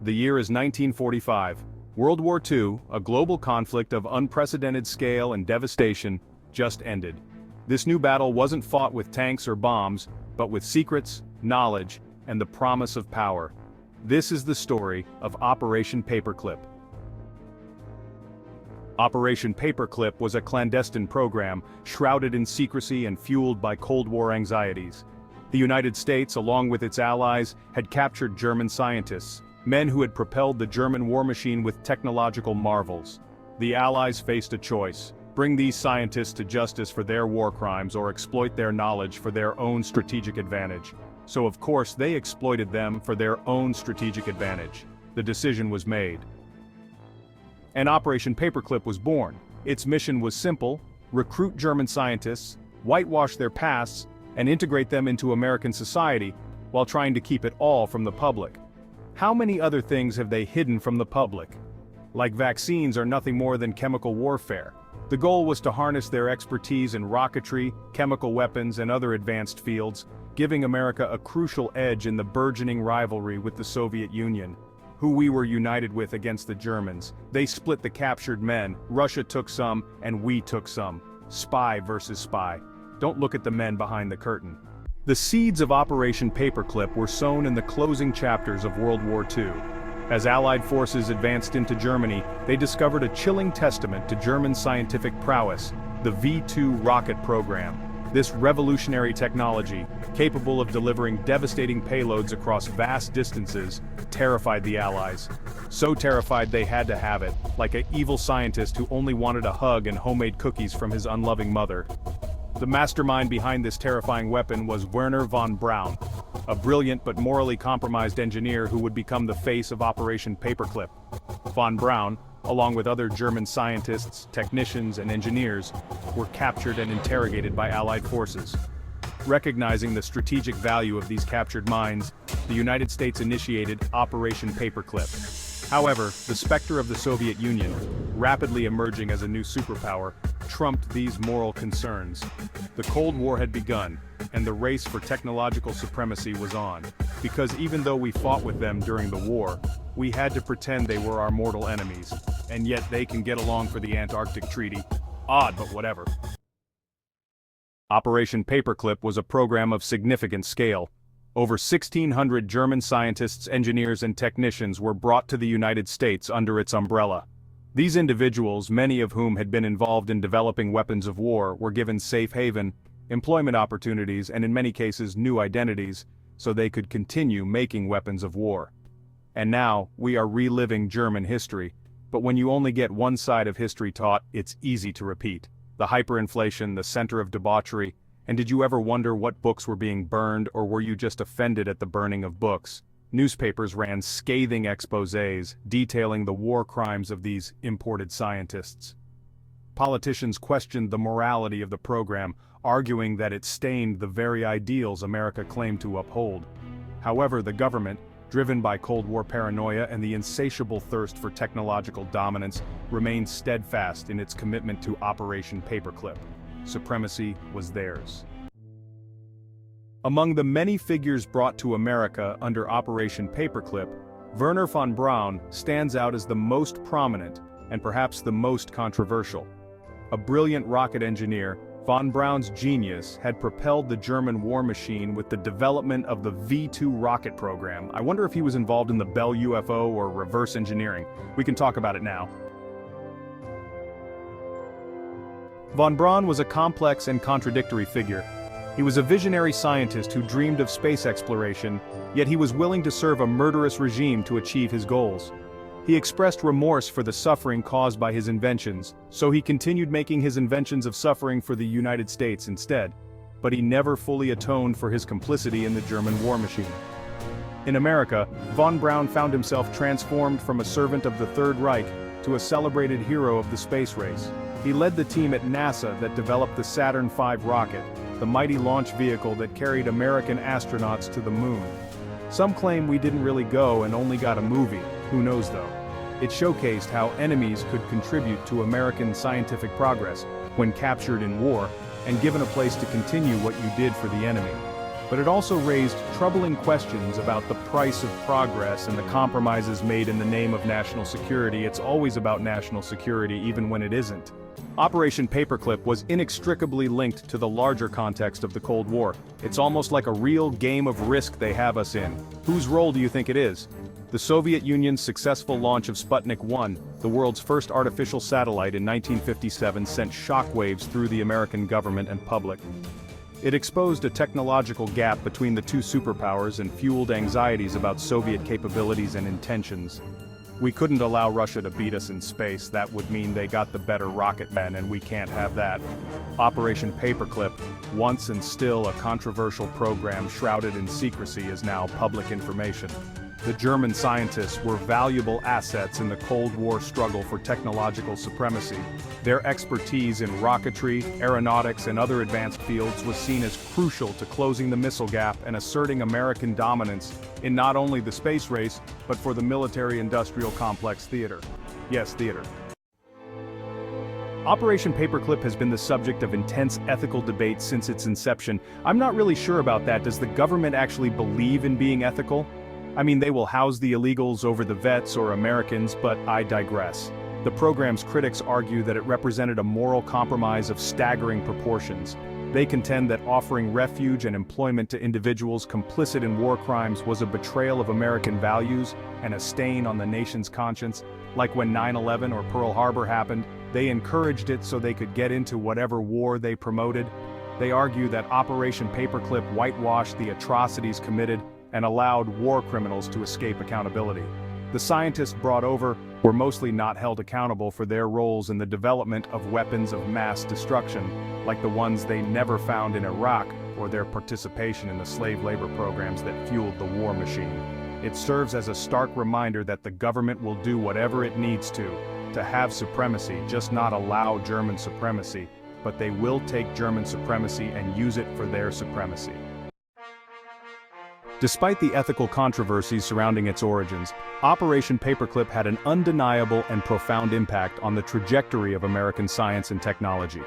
The year is 1945. World War II, a global conflict of unprecedented scale and devastation, just ended. This new battle wasn't fought with tanks or bombs, but with secrets, knowledge, and the promise of power. This is the story of Operation Paperclip. Operation Paperclip was a clandestine program, shrouded in secrecy and fueled by Cold War anxieties. The United States, along with its allies, had captured German scientists, men who had propelled the German war machine with technological marvels. The Allies faced a choice: bring these scientists to justice for their war crimes or exploit their knowledge for their own strategic advantage. So of course they exploited them for their own strategic advantage. The decision was made. And Operation Paperclip was born. Its mission was simple: recruit German scientists, whitewash their pasts, and integrate them into American society, while trying to keep it all from the public. How many other things have they hidden from the public? Like vaccines are nothing more than chemical warfare. The goal was to harness their expertise in rocketry, chemical weapons, and other advanced fields, giving America a crucial edge in the burgeoning rivalry with the Soviet Union, who we were united with against the Germans. They split the captured men, Russia took some, and we took some. Spy versus spy. Don't look at the men behind the curtain. The seeds of Operation Paperclip were sown in the closing chapters of World War II. As Allied forces advanced into Germany, they discovered a chilling testament to German scientific prowess: the V-2 rocket program. This revolutionary technology, capable of delivering devastating payloads across vast distances, terrified the Allies. So terrified they had to have it, like an evil scientist who only wanted a hug and homemade cookies from his unloving mother. The mastermind behind this terrifying weapon was Wernher von Braun, a brilliant but morally compromised engineer who would become the face of Operation Paperclip. Von Braun, along with other German scientists, technicians, and engineers, were captured and interrogated by Allied forces. Recognizing the strategic value of these captured minds, the United States initiated Operation Paperclip. However, the specter of the Soviet Union, rapidly emerging as a new superpower, trumped these moral concerns. The Cold War had begun, and the race for technological supremacy was on. Because even though we fought with them during the war, we had to pretend they were our mortal enemies. And yet they can get along for the Antarctic Treaty. Odd, but whatever. Operation Paperclip was a program of significant scale. Over 1,600 German scientists, engineers, and technicians were brought to the United States under its umbrella. These individuals, many of whom had been involved in developing weapons of war, were given safe haven, employment opportunities, and in many cases new identities, so they could continue making weapons of war. And now, we are reliving German history, but when you only get one side of history taught, it's easy to repeat. The hyperinflation, the center of debauchery. And did you ever wonder what books were being burned, or were you just offended at the burning of books? Newspapers ran scathing exposés detailing the war crimes of these imported scientists. Politicians questioned the morality of the program, arguing that it stained the very ideals America claimed to uphold. However, the government, driven by Cold War paranoia and the insatiable thirst for technological dominance, remained steadfast in its commitment to Operation Paperclip. Supremacy was theirs. Among the many figures brought to America under Operation Paperclip, Wernher von Braun stands out as the most prominent and perhaps the most controversial. A brilliant rocket engineer, von Braun's genius had propelled the German war machine with the development of the V-2 rocket program. I wonder if he was involved in the Bell UFO or reverse engineering. We can talk about it now. Von Braun was a complex and contradictory figure. He was a visionary scientist who dreamed of space exploration, yet he was willing to serve a murderous regime to achieve his goals. He expressed remorse for the suffering caused by his inventions, so he continued making his inventions of suffering for the United States instead. But he never fully atoned for his complicity in the German war machine. In America, von Braun found himself transformed from a servant of the Third Reich to a celebrated hero of the space race. He led the team at NASA that developed the Saturn V rocket, the mighty launch vehicle that carried American astronauts to the moon. Some claim we didn't really go and only got a movie, who knows though. It showcased how enemies could contribute to American scientific progress when captured in war and given a place to continue what you did for the enemy. but it also raised troubling questions about the price of progress and the compromises made in the name of national security. It's always about national security, even when it isn't. Operation Paperclip was inextricably linked to the larger context of the Cold War. It's almost like a real game of Risk they have us in. Whose role do you think it is? The Soviet Union's successful launch of Sputnik 1, the world's first artificial satellite in 1957, sent shockwaves through the American government and public. It exposed a technological gap between the two superpowers and fueled anxieties about Soviet capabilities and intentions. We couldn't allow Russia to beat us in space. That would mean they got the better rocket men, and we can't have that. Operation Paperclip, once and still a controversial program shrouded in secrecy, is now public information. The German scientists were valuable assets in the Cold War struggle for technological supremacy. Their expertise in rocketry, aeronautics, and other advanced fields was seen as crucial to closing the missile gap and asserting American dominance in not only the space race, but for the military-industrial complex theater. Yes, theater. Operation Paperclip has been the subject of intense ethical debate since its inception. I'm not really sure about that. Does the government actually believe in being ethical? I mean, they will house the illegals over the vets or Americans, but I digress. The program's critics argue that it represented a moral compromise of staggering proportions. They contend that offering refuge and employment to individuals complicit in war crimes was a betrayal of American values and a stain on the nation's conscience. Like when 9/11 or Pearl Harbor happened, they encouraged it so they could get into whatever war they promoted. They argue that Operation Paperclip whitewashed the atrocities committed and allowed war criminals to escape accountability. The scientists brought over were mostly not held accountable for their roles in the development of weapons of mass destruction, like the ones they never found in Iraq, or their participation in the slave labor programs that fueled the war machine. It serves as a stark reminder that the government will do whatever it needs to have supremacy, just not allow German supremacy, but they will take German supremacy and use it for their supremacy. Despite the ethical controversies surrounding its origins, Operation Paperclip had an undeniable and profound impact on the trajectory of American science and technology.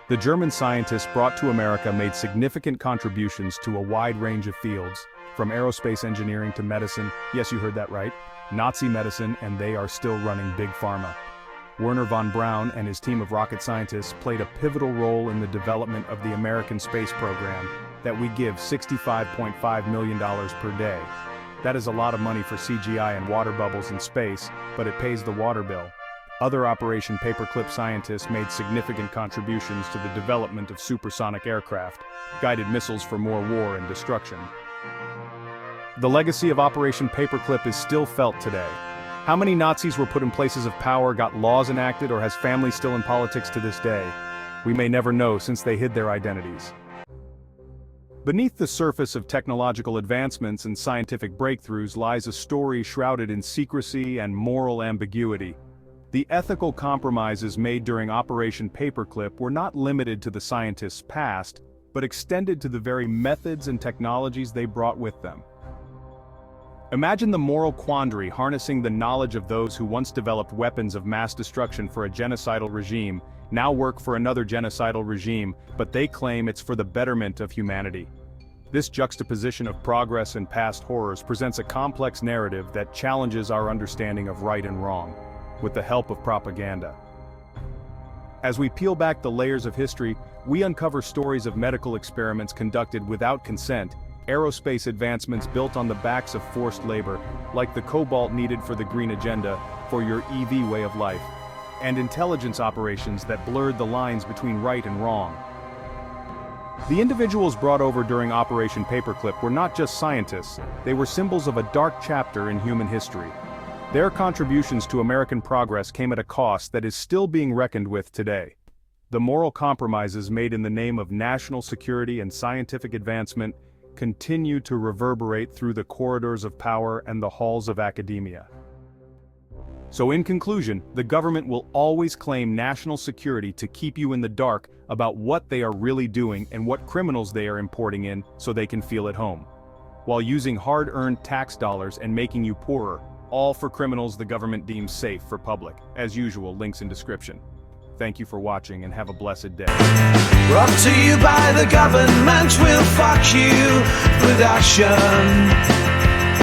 The German scientists brought to America made significant contributions to a wide range of fields, from aerospace engineering to medicine, yes, you heard that right, Nazi medicine, and they are still running Big Pharma. Werner von Braun and his team of rocket scientists played a pivotal role in the development of the American space program that we give $65.5 million per day. That is a lot of money for CGI and water bubbles in space, but it pays the water bill. Other Operation Paperclip scientists made significant contributions to the development of supersonic aircraft, guided missiles for more war and destruction. The legacy of Operation Paperclip is still felt today. How many Nazis were put in places of power, got laws enacted, or has family still in politics to this day? We may never know since they hid their identities. Beneath the surface of technological advancements and scientific breakthroughs lies a story shrouded in secrecy and moral ambiguity. The ethical compromises made during Operation Paperclip were not limited to the scientists' past, but extended to the very methods and technologies they brought with them. Imagine the moral quandary harnessing the knowledge of those who once developed weapons of mass destruction for a genocidal regime, now work for another genocidal regime, but they claim it's for the betterment of humanity. This juxtaposition of progress and past horrors presents a complex narrative that challenges our understanding of right and wrong, with the help of propaganda. As we peel back the layers of history, we uncover stories of medical experiments conducted without consent, aerospace advancements built on the backs of forced labor, like the cobalt needed for the green agenda, for your EV way of life, and intelligence operations that blurred the lines between right and wrong. The individuals brought over during Operation Paperclip were not just scientists, they were symbols of a dark chapter in human history. Their contributions to American progress came at a cost that is still being reckoned with today. The moral compromises made in the name of national security and scientific advancement continue to reverberate through the corridors of power and the halls of academia. So in conclusion, the government will always claim national security to keep you in the dark about what they are really doing and what criminals they are importing in so they can feel at home, while using hard-earned tax dollars and making you poorer, all for criminals the government deems safe for public. As usual, links in description. Thank you for watching and have a blessed day. Brought to you by the government, will fuck you production.